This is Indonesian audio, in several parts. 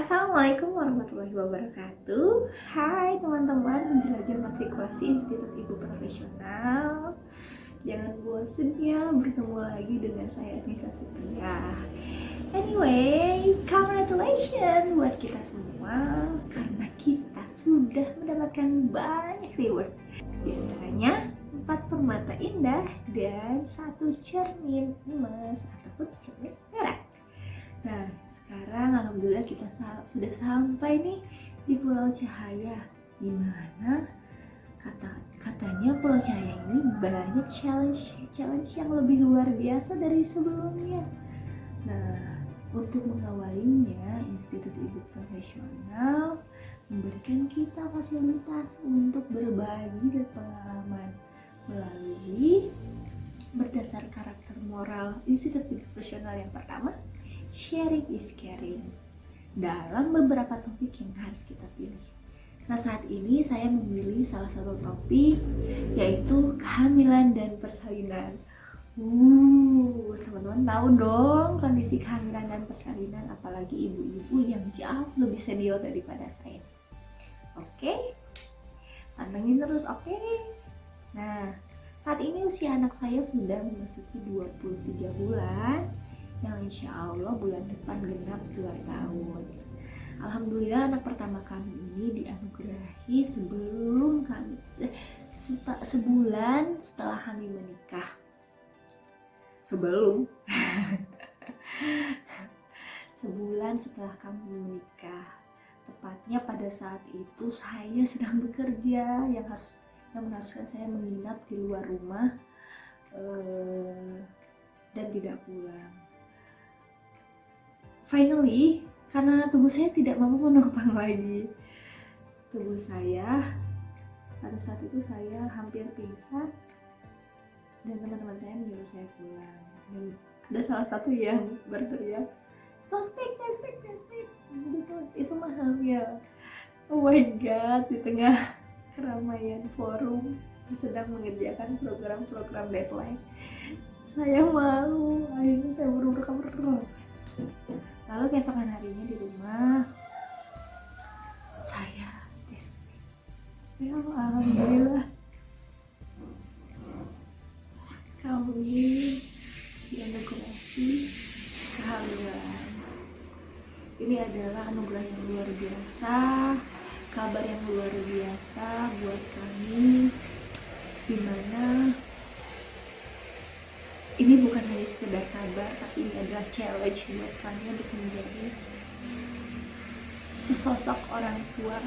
Assalamualaikum warahmatullahi wabarakatuh. Hai teman-teman penjelajah matrikulasi Institut Ibu Profesional. Jangan bosan ya bertemu lagi dengan saya Nisa Setia. Anyway, congratulations buat kita semua karena kita sudah mendapatkan banyak reward. Di antaranya 4 permata indah dan 1 cermin emas ataupun cermin merah. Nah, sekarang alhamdulillah kita sudah sampai nih di Pulau Cahaya, di mana katanya Pulau Cahaya ini banyak challenge yang lebih luar biasa dari sebelumnya. Nah, untuk mengawalinya, Institut Ibu Profesional memberikan kita fasilitas untuk berbagi pengalaman melalui berdasar karakter moral Institut Ibu Profesional yang pertama, sharing is caring, dalam beberapa topik yang harus kita pilih. Nah, saat ini saya memilih salah satu topik, yaitu kehamilan dan persalinan. Teman-teman tahu dong kondisi kehamilan dan persalinan, apalagi ibu-ibu yang jauh lebih senior daripada saya. Oke? Pantengin terus, oke? Nah, saat ini usia anak saya sudah memasuki 23 bulan, yang insya Allah bulan depan genap 2 tahun. Alhamdulillah anak pertama kami ini dianugerahi sebulan setelah kami menikah. Sebulan setelah kami menikah, tepatnya pada saat itu saya sedang bekerja yang mengharuskan saya menginap di luar rumah dan tidak pulang. Finally, karena tubuh saya tidak mampu menopang lagi tubuh saya, pada saat itu saya hampir pingsan dan teman-teman saya menyuruh saya pulang. Dan ada salah satu yang berteriak, "Tospek, itu mah hamil." Oh my god, di tengah keramaian forum sedang mengerjakan program-program deadline, saya malu. Akhirnya saya buru-buru kabur. Lalu keesokan harinya di rumah saya tes. Ya alhamdulillah kami dianugerahi kehamilan. Ini adalah anugerah yang luar biasa, kabar yang luar biasa buat kami, dimana ini bukan hanya sekedar kabar, tapi ini adalah challenge buat kami untuk menjadi sesosok orang tua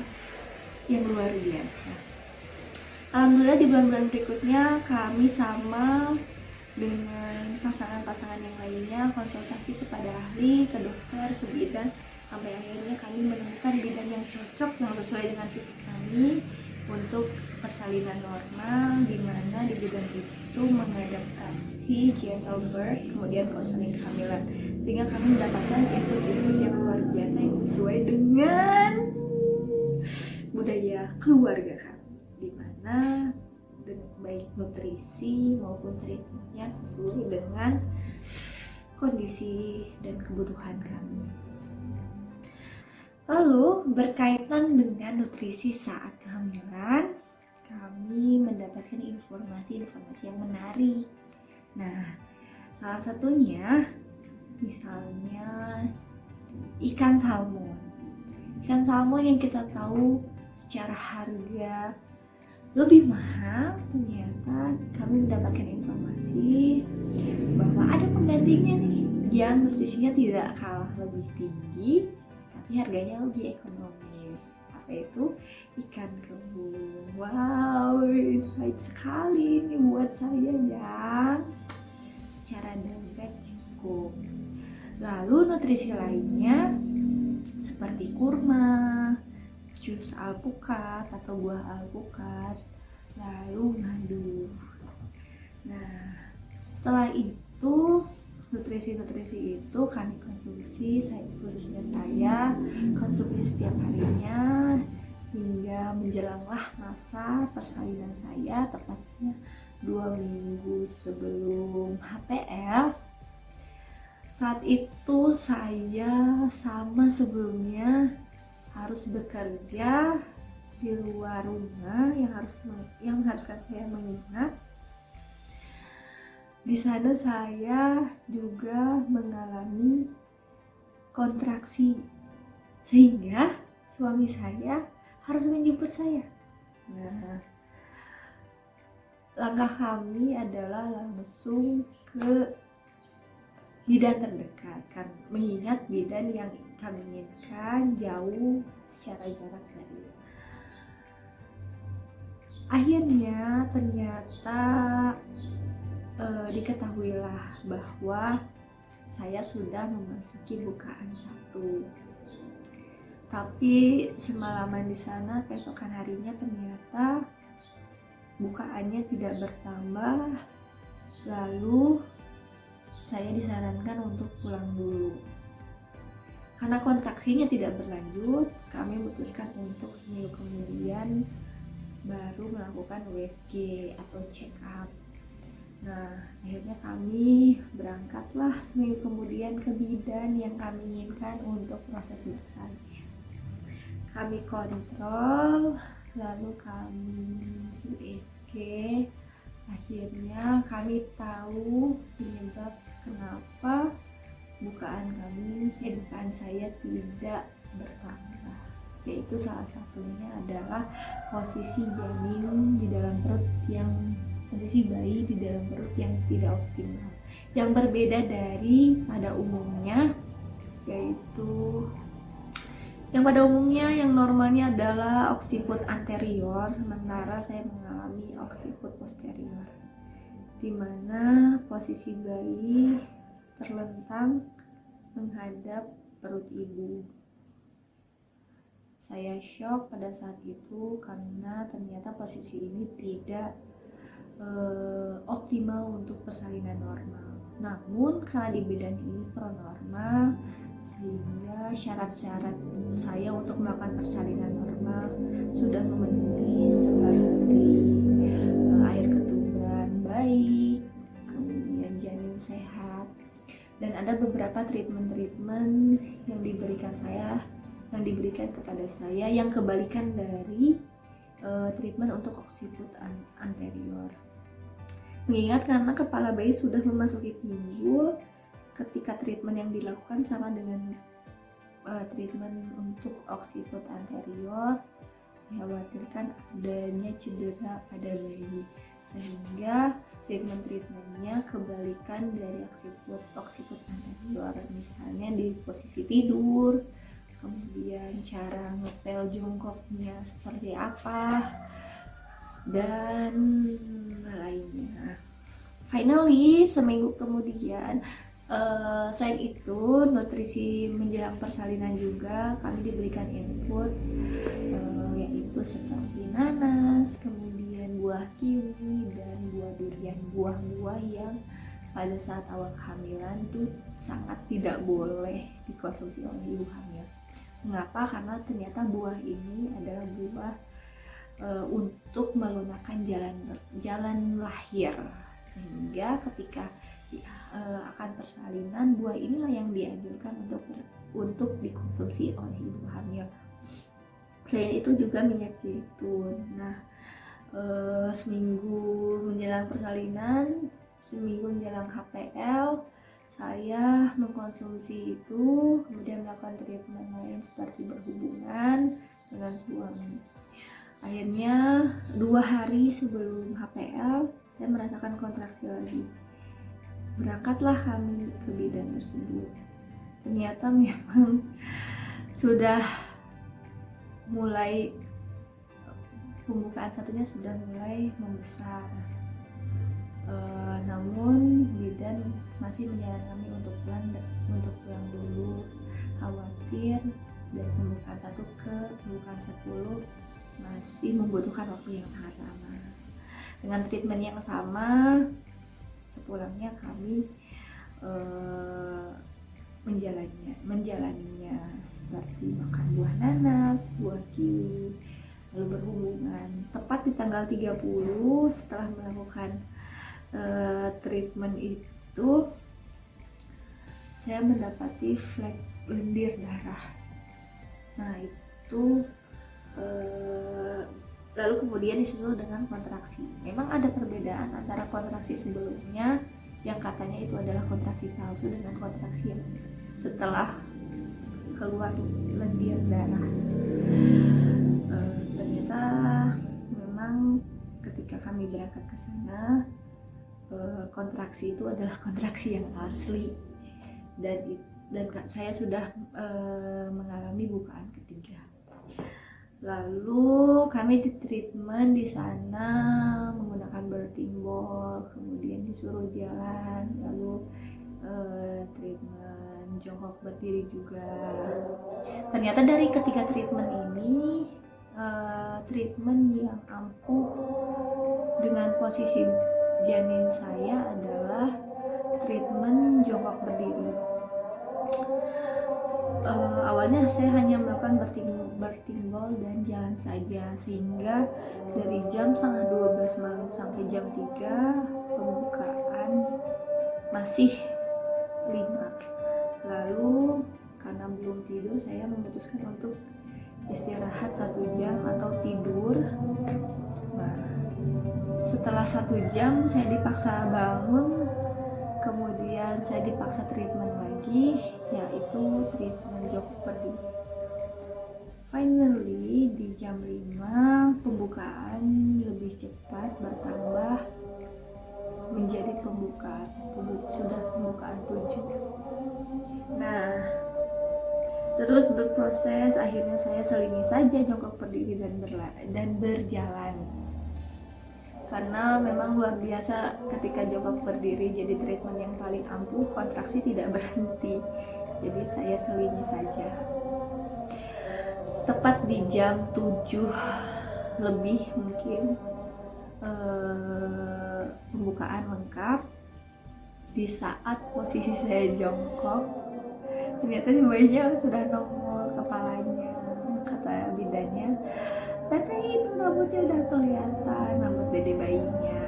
yang luar biasa. Alhamdulillah di bulan-bulan berikutnya kami sama dengan pasangan-pasangan yang lainnya konsultasi kepada ahli, ke dokter, ke bidan, sampai akhirnya kami menemukan bidan yang cocok, yang sesuai dengan fisik kami untuk persalinan normal, di mana di bidan itu mengadaptasi gentle birth, kemudian konseling kehamilan, sehingga kami mendapatkan input yang luar biasa yang sesuai dengan budaya keluarga kami, di mana baik nutrisi maupun treatmentnya sesuai dengan kondisi dan kebutuhan kami. Lalu berkaitan dengan nutrisi saat kehamilan, kami mendapatkan informasi yang menarik. Nah, salah satunya misalnya ikan salmon. Ikan salmon yang kita tahu secara harga lebih mahal, ternyata kami mendapatkan informasi bahwa ada penggantinya nih yang nutrisinya tidak kalah lebih tinggi, tapi harganya lebih ekonomis. Apa itu? Ikan kembung. Wow, insight sekali ini buat saya yang secara direct cukup. Lalu nutrisi lainnya seperti kurma, jus alpukat atau buah alpukat, lalu madu. Nah, setelah itu nutrisi itu kami konsumsi, khususnya saya konsumsi setiap harinya hingga menjelanglah masa persalinan saya, tepatnya 2 minggu sebelum HPL. Saat itu saya sama sebelumnya harus bekerja di luar rumah yang mengharuskan saya menginap. Di sana saya juga mengalami kontraksi sehingga suami saya harus menjemput saya. Nah, langkah kami adalah langsung ke bidan terdekat kan, mengingat bidan yang kami inginkan jauh secara jarak dari. Akhirnya ternyata diketahuilah bahwa saya sudah memasuki bukaan 1. Tapi semalaman di sana, keesokan harinya ternyata bukaannya tidak bertambah. Lalu saya disarankan untuk pulang dulu. Karena kontraksinya tidak berlanjut, kami memutuskan untuk seminggu kemudian baru melakukan USG atau check up. Nah, akhirnya kami berangkatlah seminggu kemudian ke bidan yang kami inginkan untuk proses bersalin. Kami kontrol, lalu kami USG. Akhirnya kami tahu penyebab kenapa bukaan saya tidak bertambah, yaitu salah satunya adalah posisi bayi di dalam perut yang tidak optimal, yang berbeda dari pada umumnya, yaitu yang normalnya adalah oksiput anterior, sementara saya mengalami oksiput posterior, di mana posisi bayi terlentang menghadap perut ibu. Saya shock pada saat itu karena ternyata posisi ini tidak optimal untuk persalinan normal. Namun karena di bidan ini pronormal, sehingga syarat-syarat saya untuk melakukan persalinan normal sudah memenuhi, seperti air ketuban baik, kemudian janin sehat, dan ada beberapa treatment yang diberikan kepada saya yang kebalikan dari treatment untuk oksiput anterior. Mengingat karena kepala bayi sudah memasuki pinggul, ketika treatment yang dilakukan sama dengan treatment untuk oksiput anterior, dikhawatirkan adanya cedera pada bayi, sehingga treatmentnya kebalikan dari oksiput anterior. Misalnya di posisi tidur, kemudian cara ngepel jongkoknya seperti apa, dan lainnya. Finally, seminggu kemudian, selain itu nutrisi menjelang persalinan juga kami diberikan input, yaitu seperti nanas, kemudian buah kiwi, dan buah durian, buah-buah yang pada saat awal kehamilan tuh sangat tidak boleh dikonsumsi oleh ibu hamil. Mengapa? Karena ternyata buah ini adalah buah untuk melunakkan jalan lahir, sehingga ketika akan persalinan, buah inilah yang dianjurkan untuk dikonsumsi oleh ibu hamil. Selain itu juga minyak zaitun. Nah, seminggu menjelang persalinan, seminggu menjelang HPL, saya mengkonsumsi itu, kemudian melakukan treatment lain seperti berhubungan dengan suami. Akhirnya 2 hari sebelum HPL, saya merasakan kontraksi lagi. Berangkatlah kami ke bidan tersebut. Ternyata memang sudah mulai, pembukaan satunya sudah mulai membesar. Namun bidan masih menyarankan kami untuk pulang dulu, khawatir dari pembukaan 1 ke pembukaan 10 masih membutuhkan waktu yang sangat lama. Dengan treatment yang sama, sepulangnya kami menjalaninya seperti makan buah nanas, buah kiwi, lalu berhubungan. Tepat di tanggal 30 setelah melakukan treatment itu, saya mendapati flek lendir darah. Nah itu lalu kemudian disusul dengan kontraksi. Memang ada perbedaan antara kontraksi sebelumnya yang katanya itu adalah kontraksi palsu dengan kontraksi yang setelah keluar lendir darah. Ternyata memang ketika kami berangkat ke sana, kontraksi itu adalah kontraksi yang asli, dan saya sudah mengalami bukaan ketiga. Lalu kami di treatment di sana menggunakan birthing ball, kemudian disuruh jalan, lalu treatment jongkok berdiri juga. Ternyata dari ketiga treatment ini, treatment yang ampuh dengan posisi janin saya adalah treatment jongkok berdiri. Awalnya saya hanya melakukan birthing ball dan jalan saja, sehingga dari jam 11:30 malam sampai jam 3 pembukaan masih 5. Lalu karena belum tidur, saya memutuskan untuk istirahat 1 jam atau tidur. Nah, setelah 1 jam saya dipaksa bangun, kemudian saya dipaksa treatment lagi, yaitu treatment jongkok berdiri. Finally di jam 5 pembukaan lebih cepat bertambah menjadi sudah pembukaan 7. Nah, terus berproses, akhirnya saya selingi saja jongkok berdiri dan berjalan. Karena memang luar biasa ketika jongkok berdiri jadi treatment yang paling ampuh, kontraksi tidak berhenti. Jadi saya selingi saja. Tepat di jam 7 lebih mungkin pembukaan lengkap. Di saat posisi saya jongkok, ternyata bayinya sudah nongol kepalanya. Kata bidannya, "Tante, itu rambutnya udah kelihatan, rambut dede bayinya."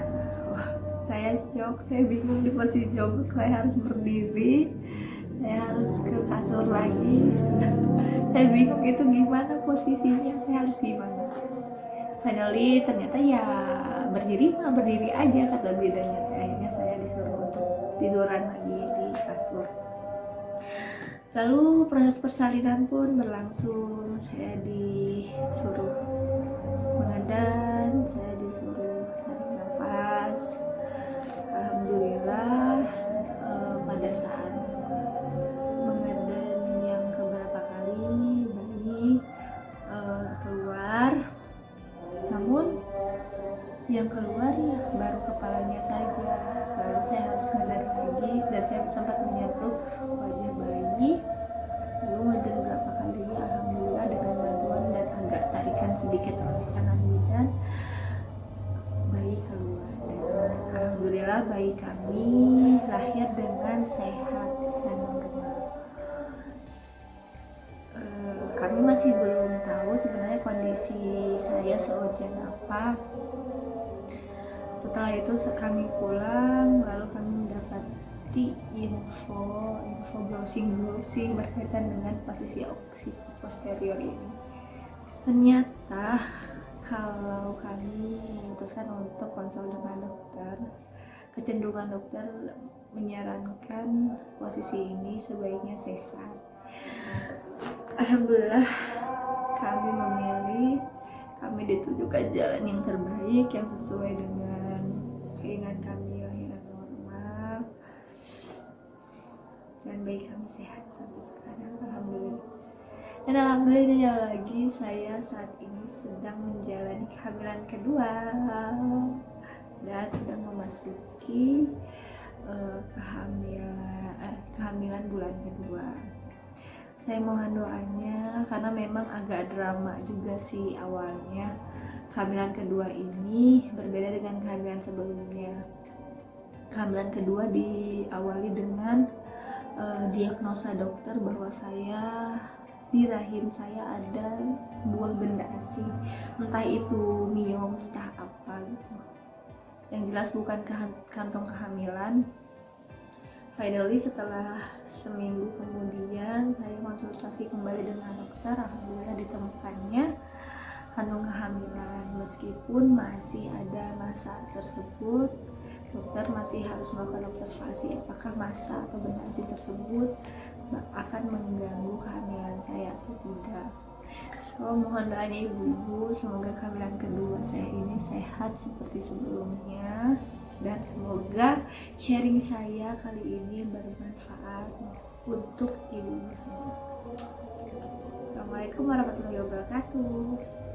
Wah, saya shock, saya bingung di posisi jongkok, saya harus berdiri, saya harus ke kasur lagi. Saya bingung itu gimana posisinya, saya harus gimana. Finally ternyata ya berdiri aja, kata bidannya. Akhirnya saya disuruh untuk tiduran lagi di kasur. Lalu proses persalinan pun berlangsung. Saya disuruh mengadan, saya disuruh tarik nafas. Alhamdulillah pada saat mengadan yang keberapa kali bayi keluar, namun yang keluar baru kepalanya saja. Lalu saya harus ngedar lagi dan saya sempat menyentuh wajah bayi. Lalu ngedar beberapa kali, alhamdulillah dengan bantuan dan agak tarikan sedikit oleh tangan bidan, bayi keluar. Dan alhamdulillah bayi kami lahir dengan sehat dan normal. Kami masih belum tahu sebenarnya kondisi saya seurgent apa. Setelah itu kami pulang, lalu kami mendapati info browsing berkaitan dengan posisi oksit posterior ini. Ternyata kalau kami memutuskan untuk konsul dengan dokter, kecenderungan dokter menyarankan posisi ini sebaiknya sesar. Alhamdulillah kami ditunjukkan jalan yang terbaik yang sesuai dengan keinginan kami, lahiran normal, dan bayi kami sehat sampai sekarang, alhamdulillah. Dan alhamdulillah lagi saya saat ini sedang menjalani kehamilan kedua dan sedang memasuki kehamilan bulan kedua. Saya mohon doanya karena memang agak drama juga sih awalnya. Kehamilan kedua ini berbeda dengan kehamilan sebelumnya. Kehamilan kedua diawali dengan diagnosa dokter bahwa di rahim saya ada sebuah benda asing, entah itu miom, entah apa gitu. Yang jelas bukan kantong kehamilan. Finally setelah seminggu kemudian saya konsultasi kembali dengan dokter. Alhamdulillah ditemukannya kandung kehamilan. Meskipun masih ada masa tersebut, dokter masih harus melakukan observasi apakah masa atau benasi tersebut akan mengganggu kehamilan saya atau tidak. So, mohon doanya ibu-ibu, semoga kehamilan kedua saya ini sehat seperti sebelumnya, dan semoga sharing saya kali ini bermanfaat untuk ibu semua. Assalamualaikum warahmatullahi wabarakatuh.